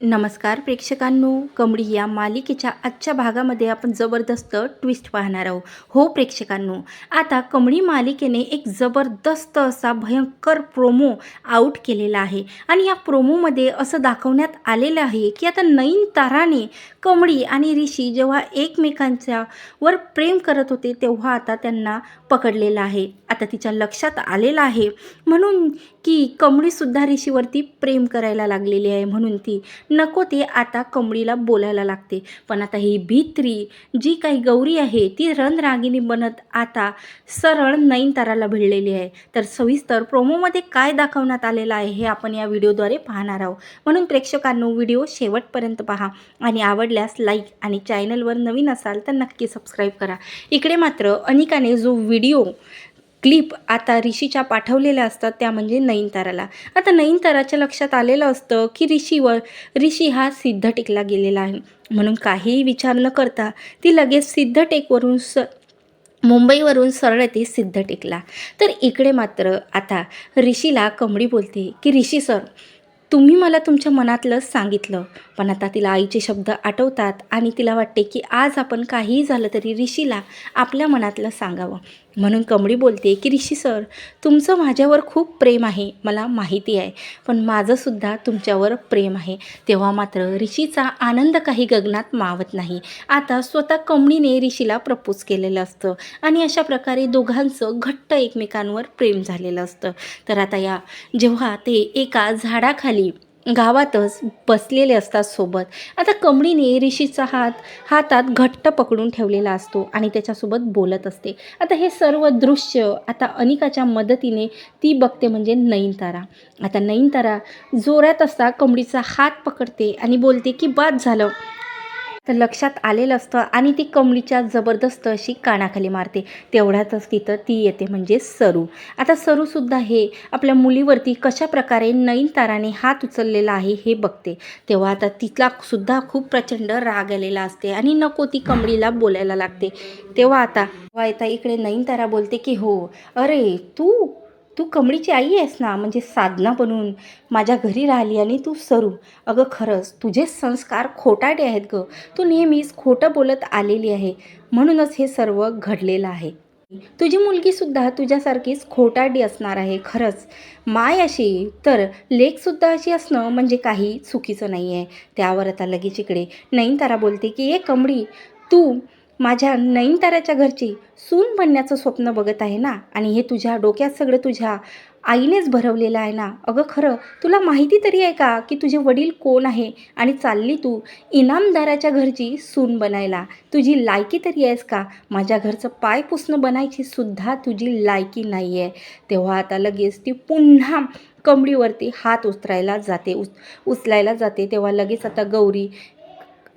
नमस्कार प्रेक्षकांनो, कमळी या मालिकेच्या आजच्या भागामध्ये आपण जबरदस्त ट्विस्ट पाहणार आहोत. हो प्रेक्षकांनो, आता कमळी मालिकेने एक जबरदस्त असा भयंकर प्रोमो आउट केलेला आहे आणि या प्रोमोमध्ये असं दाखवण्यात आलेलं आहे की आता नयनताराने कमळी आणि ऋषी जेव्हा एकमेकांच्या वर प्रेम करत होते तेव्हा आता त्यांना पकडलेलं आहे. आता तिच्या लक्षात आलेलं आहे म्हणून की कमळीसुद्धा ऋषीवरती प्रेम करायला लागलेली आहे, म्हणून ती नको ते आता कमळीला बोलायला लागते. पण आता ही भित्री जी काही गौरी आहे ती रणरागिणी बनत आता सरळ नयनताराला भिडलेली आहे. तर सविस्तर प्रोमोमध्ये काय दाखवण्यात आलेलं आहे हे आपण या व्हिडिओद्वारे पाहणार आहोत. म्हणून प्रेक्षकांनो, व्हिडिओ शेवटपर्यंत पहा आणि आवडल्यास लाईक आणि चॅनलवर नवीन असाल तर नक्की सबस्क्राईब करा. इकडे मात्र अनिकाने जो व्हिडिओ क्लिप आता ऋषीच्या पाठवलेल्या असतात त्या म्हणजे नयनताराला. आता नयनताराच्या लक्षात आलेलं असतं की ऋषी हा सिद्धटेकला गेलेला आहे, म्हणून काहीही विचार न करता ती लगेच सिद्धटेकवरून मुंबईवरून सरळ येते सिद्धटेकला. तर इकडे मात्र आता ऋषीला कमळी बोलते की ऋषी सर, तुम्ही मला तुमच्या मनातलं सांगितलं. पण आता तिला आईचे शब्द आठवतात आणि तिला वाटते की आज आपण काहीही झालं तरी ऋषीला आपल्या मनातलं सांगावं. म्हणून कमळी बोलते की ऋषी सर, तुमचं माझ्यावर खूप प्रेम आहे मला माहिती आहे, पण माझंसुद्धा तुमच्यावर प्रेम आहे. तेव्हा मात्र ऋषीचा आनंद काही गगनात मावत नाही. आता स्वतः कमळीने ऋषीला प्रपोज केलेलं असतं आणि अशा प्रकारे दोघांचं घट्ट एकमेकांवर प्रेम झालेलं असतं. तर आता जेव्हा ते एका झाडाखाली गावातच बसलेले असतात सोबत, आता कमळीने ऋषीचा हातात घट्ट पकडून ठेवलेला असतो आणि त्याच्यासोबत बोलत असते. आता हे सर्व दृश्य आता अनिकाच्या मदतीने ती बघते म्हणजे नयनतारा. आता नयनतारा जोरात असता कमळीचा हात पकडते आणि बोलते की बाद झालं. तर लक्षात आलेलं असतं आणि ती कमळीच्या जबरदस्त अशी कानाखाली मारते. तेवढ्यातच तिथं ती येते म्हणजे सरू. आता सरूसुद्धा हे आपल्या मुलीवरती कशा प्रकारे नयनताराने हात उचललेला आहे हे बघते. तेव्हा आता तिला सुद्धा खूप प्रचंड राग आलेला असते आणि नको ती कमळीला बोलायला लागते. तेव्हा आता इकडे नयनतारा बोलते की हो, अरे तू कमळीची आई आहेस ना, म्हणजे साधना बनून माझ्या घरी राहिली आणि तू सरू. अगं खरंच तुझे संस्कार खोटाटे आहेत गं. तू नेहमीच खोटं बोलत आलेली आहे, म्हणूनच हे सर्व घडलेलं आहे. तुझी मुलगीसुद्धा तुझ्यासारखीच खोटारडी असणार आहे. खरंच माय अशी तर लेकसुद्धा अशी असणं म्हणजे काही चुकीचं नाही आहे. त्यावर आता लगेच इकडे नयनतारा बोलते की ए कमळी, तू माझ्या नयनताराच्या घरची सून बनण्याचं स्वप्न बघत आहे ना, आणि हे तुझ्या डोक्यात सगळं तुझ्या आईनेच भरवलेलं आहे ना. अगं खरं तुला माहिती तरी आहे का की तुझे वडील कोण आहे आणि चालली तू इनामदाराच्या घरची सून बनायला. तुझी लायकी तरी आहेस का? माझ्या घरचं पाय पुसणं बनायची सुद्धा तुझी लायकी नाही आहे. तेव्हा आता लगेच ती पुन्हा कमळीवरती हात उचलायला जाते. तेव्हा लगेच आता गौरी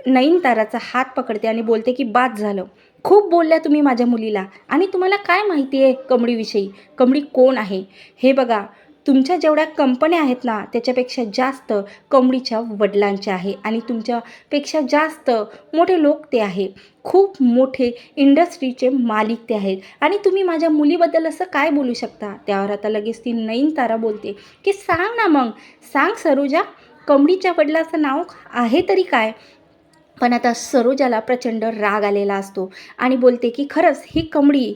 नयनताराचा हात पकडते आणि बोलते की बाद झालं. खूप बोलल्या तुम्ही माझ्या मुलीला, आणि तुम्हाला काय माहिती आहे कमळीविषयी? कमळी कोण आहे हे बघा. तुमच्या जेवढ्या कंपन्या आहेत ना त्याच्यापेक्षा जास्त कमळीच्या वडिलांच्या आहे आणि तुमच्यापेक्षा जास्त मोठे लोक ते आहे. खूप मोठे इंडस्ट्रीचे मालिक ते आहेत आणि तुम्ही माझ्या मुलीबद्दल असं काय बोलू शकता? त्यावर आता लगेच ती नयनतारा बोलते की सांग ना मग, सांग सरोजा, कमळीच्या वडिलाचं नाव आहे तरी काय? पण आता सरोजाला प्रचंड राग आलेला असतो आणि बोलते की खरंच ही कमळी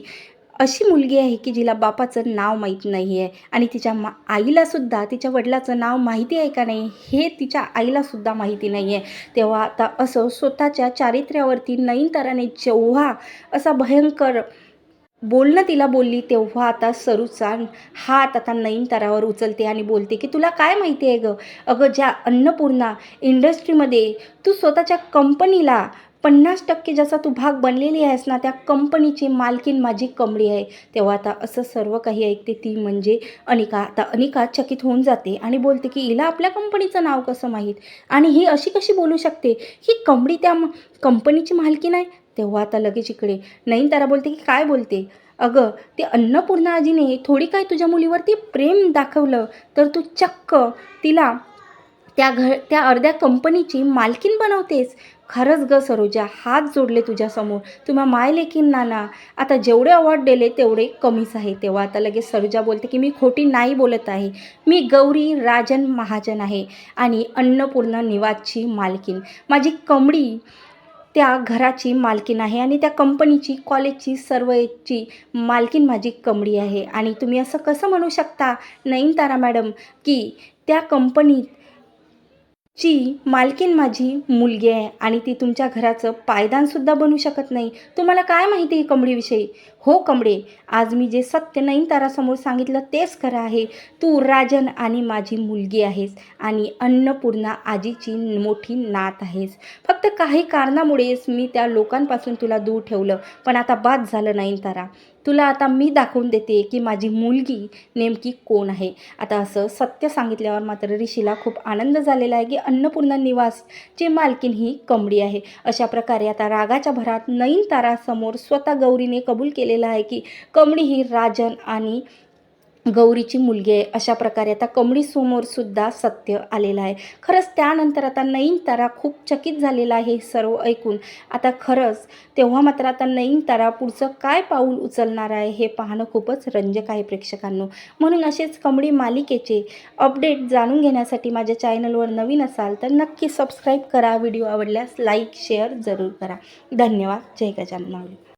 अशी मुलगी आहे की जिला बापाचं नाव माहीत नाही आहे आणि तिच्या आईलासुद्धा तिच्या वडिलाचं नाव माहिती आहे का नाही हे तिच्या आईलासुद्धा माहिती नाही आहे. तेव्हा आता असं स्वतःच्या चारित्र्यावरती नयनताराने जेव्हा असा भयंकर बोलणं तिला बोलली तेव्हा आता सरूचा हात आता नयनतारावर उचलते आणि बोलते की तुला काय माहिती आहे गं? अगं ज्या अन्नपूर्णा इंडस्ट्रीमध्ये तू स्वतःच्या कंपनीला 50% ज्याचा तू भाग बनलेली आहेस ना, त्या कंपनीची मालकीन माझी कमळी आहे. तेव्हा आता असं सर्व काही ऐकते ती म्हणजे अनिका. आता अनिका चकित होऊन जाते आणि बोलते की हिला आपल्या कंपनीचं नाव कसं माहीत, आणि ही अशी कशी बोलू शकते? ही कमळी त्या कंपनीची मालकीन आहे. तेव्हा आता लगेच इकडे नयनतारा बोलते की काय बोलते? अगं ते अन्नपूर्णा आजीने थोडी काय तुझ्या मुलीवरती प्रेम दाखवलं तर तू चक्क तिला त्या अर्ध्या कंपनीची मालकीण बनवतेस. खरंच ग सरोजा, हात जोडले तुझ्यासमोर. तुम्हा मायलेकींना ना आता जेवढे अवॉर्ड दिले तेवढे कमीच आहे. तेव्हा आता लगेच सरोजा बोलते की मी खोटी नाही बोलत आहे. मी गौरी राजन महाजन आहे आणि अन्नपूर्णा निवासची मालकीण. माझी कमळी त्या घराची मालकीण आहे आणि त्या कंपनीची, कॉलेजची, सर्वची मालकीण माझी कमळी आहे. आणि तुम्ही असं कसं म्हणू शकता नयनतारा मॅडम की त्या कंपनीत मालकीण माझी मुलगी आहे आणि ती तुमच्या घराचं पायदानसुद्धा बनू शकत नाही. तुम्हाला काय माहिती आहे कमळीविषयी? हो कमळे, आज मी जे सत्य नयनतारासमोर सांगितलं तेच खरं आहे. तू राजन आणि माझी मुलगी आहेस आणि अन्नपूर्णा आजीची मोठी नात आहेस. फक्त काही कारणामुळेच मी त्या लोकांपासून तुला दूर ठेवलं. पण आता बाद झालं नयनतारा. तुला आता मी दाखवून देते की माझी मुलगी नेमकी कोण आहे. आता असं सत्य सांगितल्यावर मात्र ऋषीला खूप आनंद झालेला आहे की अन्नपूर्णा निवासची मालकीण ही कमळी आहे. अशा प्रकारे आता रागाच्या भरात नयनतारासमोर स्वतः गौरीने कबूल केलेलं आहे की कमळी ही राजन आणि गौरीची मुलगी आहे. अशा प्रकारे आता कमळीसमोर सुद्धा सत्य आलेलं आहे. खरंच त्यानंतर आता नयनतारा खूप चकित झालेला आहे हे सर्व ऐकून. आता खरंच तेव्हा मात्र आता नयनतारा पुढचं काय पाऊल उचलणार आहे हे पाहणं खूपच रंजक आहे प्रेक्षकांनो. म्हणून असेच कमळी मालिकेचे अपडेट जाणून घेण्यासाठी माझ्या चॅनलवर नवीन असाल तर नक्की सबस्क्राईब करा. व्हिडिओ आवडल्यास लाईक शेअर जरूर करा. धन्यवाद. जय गजानन माऊली.